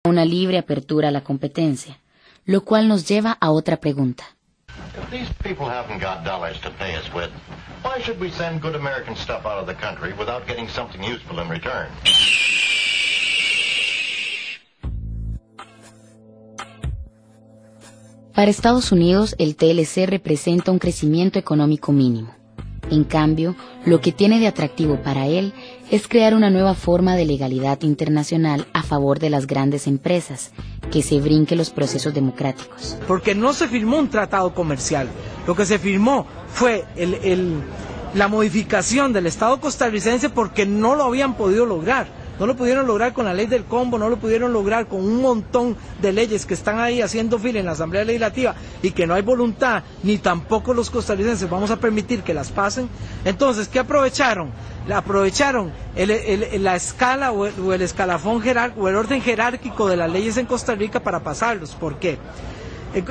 una libre apertura a la competencia, lo cual nos lleva a otra pregunta. If these people haven't got dollars to pay us with, why should we send good American stuff out of the country without getting something useful in return? Para Estados Unidos, el TLC representa un crecimiento económico mínimo. En cambio, lo que tiene de atractivo para él es crear una nueva forma de legalidad internacional a favor de las grandes empresas, que se brinque los procesos democráticos. Porque no se firmó un tratado comercial, lo que se firmó fue la modificación del Estado costarricense porque no lo habían podido lograr. No lo pudieron lograr con la ley del combo, no lo pudieron lograr con un montón de leyes que están ahí haciendo fila en la Asamblea Legislativa y que no hay voluntad, ni tampoco los costarricenses vamos a permitir que las pasen. Entonces, ¿qué aprovecharon? Aprovecharon la escala o el escalafón jerárquico o el orden jerárquico de las leyes en Costa Rica para pasarlos. ¿Por qué?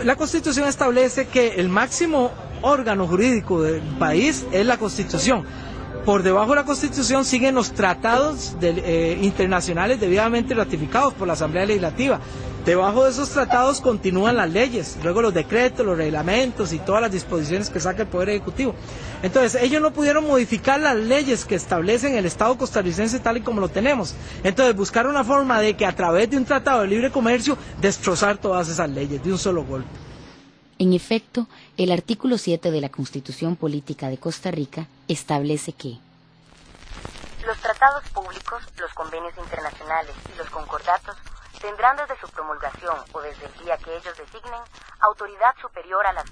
La Constitución establece que el máximo órgano jurídico del país es la Constitución. Por debajo de la Constitución siguen los tratados internacionales debidamente ratificados por la Asamblea Legislativa. Debajo de esos tratados continúan las leyes, luego los decretos, los reglamentos y todas las disposiciones que saca el Poder Ejecutivo. Entonces, ellos no pudieron modificar las leyes que establecen el Estado costarricense tal y como lo tenemos. Entonces, buscar una forma de que a través de un tratado de libre comercio destrozar todas esas leyes de un solo golpe. En efecto, el artículo 7 de la Constitución Política de Costa Rica establece que los tratados públicos, los convenios internacionales y los concordatos tendrán desde su promulgación o desde el día que ellos designen autoridad superior a las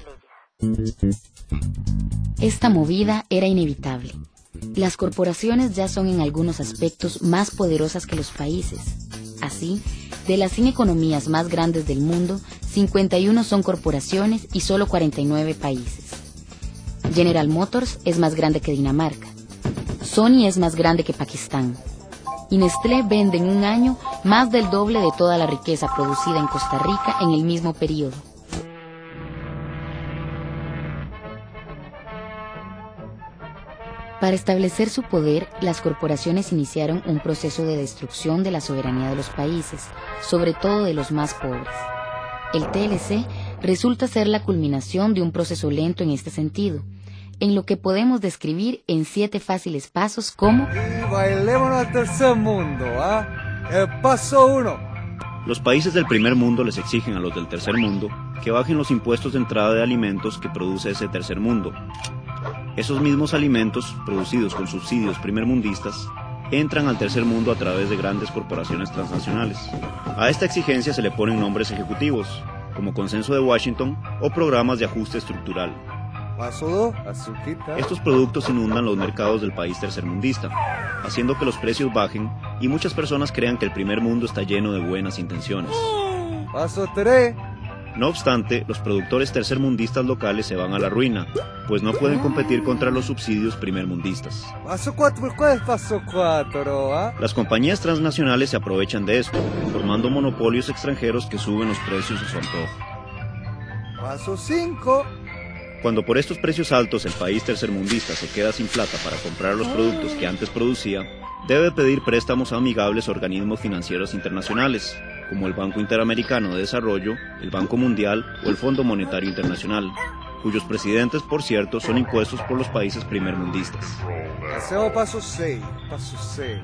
leyes. Esta movida era inevitable. Las corporaciones ya son en algunos aspectos más poderosas que los países. Así, de las 100 economías más grandes del mundo, 51 son corporaciones y solo 49 países. General Motors es más grande que Dinamarca. Sony es más grande que Pakistán. Y Nestlé vende en un año más del doble de toda la riqueza producida en Costa Rica en el mismo periodo. Para establecer su poder, las corporaciones iniciaron un proceso de destrucción de la soberanía de los países, sobre todo de los más pobres. El TLC resulta ser la culminación de un proceso lento en este sentido, en lo que podemos describir en 7 fáciles pasos como... Y bailémonos al tercer mundo, ¿ah? El paso 1. Los países del primer mundo les exigen a los del tercer mundo que bajen los impuestos de entrada de alimentos que produce ese tercer mundo. Esos mismos alimentos, producidos con subsidios primermundistas, entran al tercer mundo a través de grandes corporaciones transnacionales. A esta exigencia se le ponen nombres ejecutivos, como Consenso de Washington o programas de ajuste estructural. Paso 2, azuquita. Estos productos inundan los mercados del país tercermundista, haciendo que los precios bajen y muchas personas crean que el primer mundo está lleno de buenas intenciones. Paso 3. No obstante, los productores tercermundistas locales se van a la ruina, pues no pueden competir contra los subsidios primermundistas. Paso 4, ¿cuál es paso 4? ¿Ah? Las compañías transnacionales se aprovechan de esto, formando monopolios extranjeros que suben los precios a su antojo. Paso 5. Cuando por estos precios altos el país tercermundista se queda sin plata para comprar los productos que antes producía, debe pedir préstamos a amigables organismos financieros internacionales, como el Banco Interamericano de Desarrollo, el Banco Mundial o el Fondo Monetario Internacional, cuyos presidentes, por cierto, son impuestos por los países primermundistas. Hacemos paso 6. Paso 6.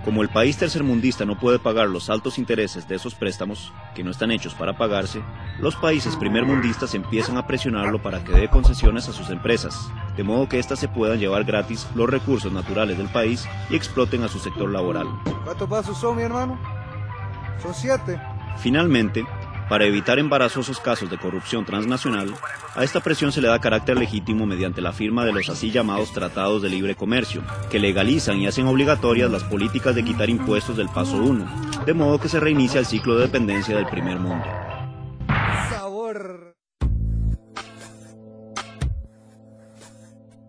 Como el país tercermundista no puede pagar los altos intereses de esos préstamos, que no están hechos para pagarse, los países primermundistas empiezan a presionarlo para que dé concesiones a sus empresas, de modo que éstas se puedan llevar gratis los recursos naturales del país y exploten a su sector laboral. ¿Cuántos pasos son, mi hermano? Son 7. Finalmente, para evitar embarazosos casos de corrupción transnacional, a esta presión se le da carácter legítimo mediante la firma de los así llamados tratados de libre comercio, que legalizan y hacen obligatorias las políticas de quitar impuestos del paso 1, de modo que se reinicia el ciclo de dependencia del primer mundo. Sabor.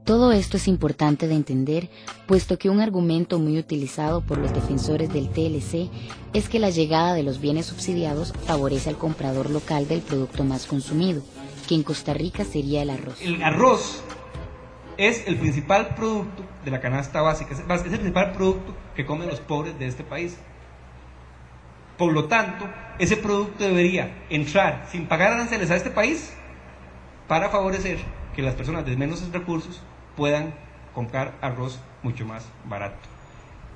Todo esto es importante de entender, puesto que un argumento muy utilizado por los defensores del TLC es que la llegada de los bienes subsidiados favorece al comprador local del producto más consumido, que en Costa Rica sería el arroz. El arroz es el principal producto de la canasta básica, es el principal producto que comen los pobres de este país. Por lo tanto, ese producto debería entrar sin pagar aranceles a este país para favorecer que las personas de menos recursos puedan comprar arroz mucho más barato.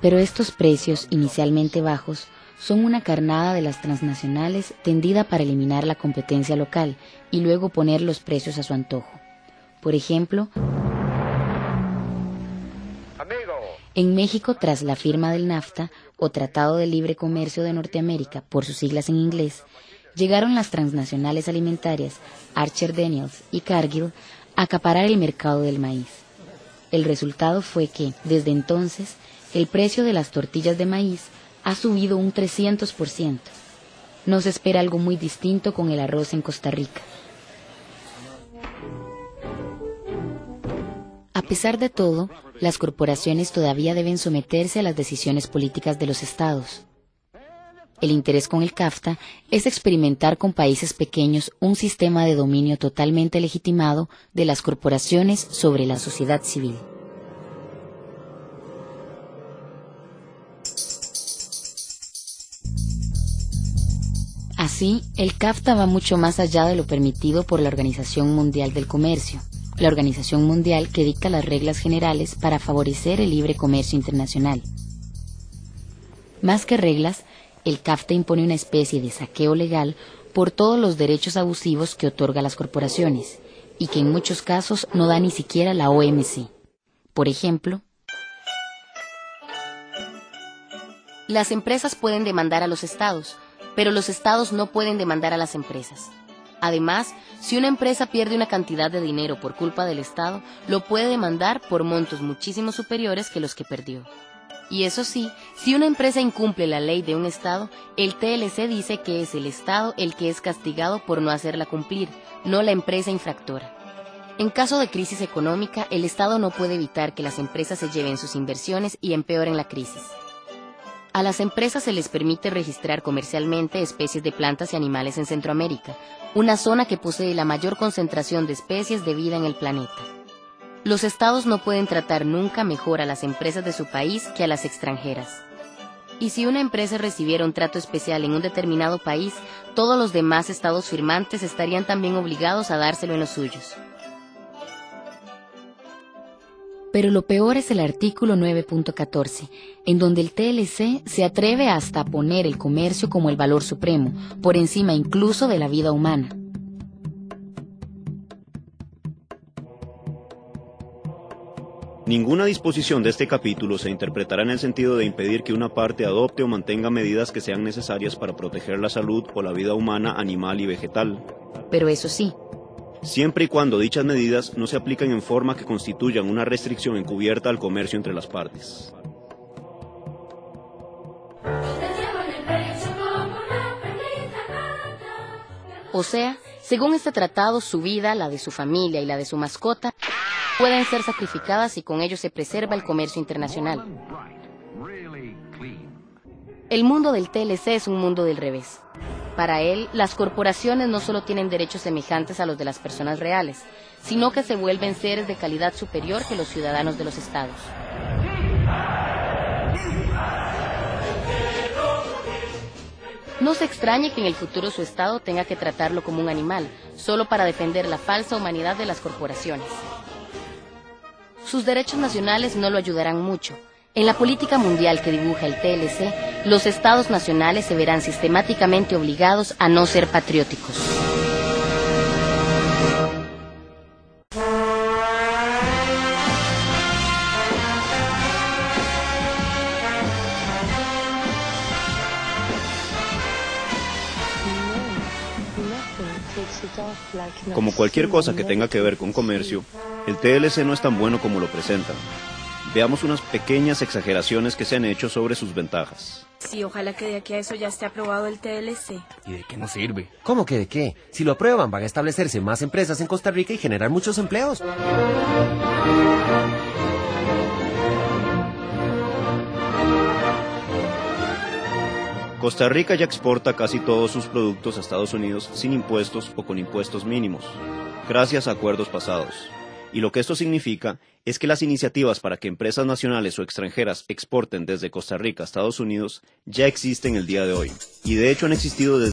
Pero estos precios, inicialmente bajos, son una carnada de las transnacionales tendida para eliminar la competencia local y luego poner los precios a su antojo. Por ejemplo, en México, tras la firma del NAFTA, o Tratado de Libre Comercio de Norteamérica, por sus siglas en inglés, llegaron las transnacionales alimentarias Archer Daniels y Cargill a acaparar el mercado del maíz. El resultado fue que, desde entonces, el precio de las tortillas de maíz ha subido un 300%. No se espera algo muy distinto con el arroz en Costa Rica. A pesar de todo, las corporaciones todavía deben someterse a las decisiones políticas de los estados. El interés con el CAFTA es experimentar con países pequeños un sistema de dominio totalmente legitimado de las corporaciones sobre la sociedad civil. Así, el CAFTA va mucho más allá de lo permitido por la Organización Mundial del Comercio, la organización mundial que dicta las reglas generales para favorecer el libre comercio internacional. Más que reglas, el CAFTA impone una especie de saqueo legal por todos los derechos abusivos que otorga a las corporaciones, y que en muchos casos no da ni siquiera la OMC. Por ejemplo, las empresas pueden demandar a los estados, pero los estados no pueden demandar a las empresas. Además, si una empresa pierde una cantidad de dinero por culpa del Estado, lo puede demandar por montos muchísimo superiores que los que perdió. Y eso sí, si una empresa incumple la ley de un Estado, el TLC dice que es el Estado el que es castigado por no hacerla cumplir, no la empresa infractora. En caso de crisis económica, el Estado no puede evitar que las empresas se lleven sus inversiones y empeoren la crisis. A las empresas se les permite registrar comercialmente especies de plantas y animales en Centroamérica, una zona que posee la mayor concentración de especies de vida en el planeta. Los estados no pueden tratar nunca mejor a las empresas de su país que a las extranjeras. Y si una empresa recibiera un trato especial en un determinado país, todos los demás estados firmantes estarían también obligados a dárselo en los suyos. Pero lo peor es el artículo 9.14, en donde el TLC se atreve hasta a poner el comercio como el valor supremo, por encima incluso de la vida humana. Ninguna disposición de este capítulo se interpretará en el sentido de impedir que una parte adopte o mantenga medidas que sean necesarias para proteger la salud o la vida humana, animal y vegetal. Pero eso sí, siempre y cuando dichas medidas no se apliquen en forma que constituyan una restricción encubierta al comercio entre las partes. O sea, según este tratado, su vida, la de su familia y la de su mascota pueden ser sacrificadas y con ello se preserva el comercio internacional. El mundo del TLC es un mundo del revés. Para él, las corporaciones no solo tienen derechos semejantes a los de las personas reales, sino que se vuelven seres de calidad superior que los ciudadanos de los estados. No se extrañe que en el futuro su estado tenga que tratarlo como un animal, solo para defender la falsa humanidad de las corporaciones. Sus derechos nacionales no lo ayudarán mucho. En la política mundial que dibuja el TLC, los estados nacionales se verán sistemáticamente obligados a no ser patrióticos. Como cualquier cosa que tenga que ver con comercio, el TLC no es tan bueno como lo presentan. Veamos unas pequeñas exageraciones que se han hecho sobre sus ventajas. Sí, ojalá que de aquí a eso ya esté aprobado el TLC. ¿Y de qué nos sirve? ¿Cómo que de qué? Si lo aprueban, van a establecerse más empresas en Costa Rica y generar muchos empleos. Costa Rica ya exporta casi todos sus productos a Estados Unidos sin impuestos o con impuestos mínimos, gracias a acuerdos pasados. Y lo que esto significa es que las iniciativas para que empresas nacionales o extranjeras exporten desde Costa Rica a Estados Unidos ya existen el día de hoy. Y de hecho han existido desde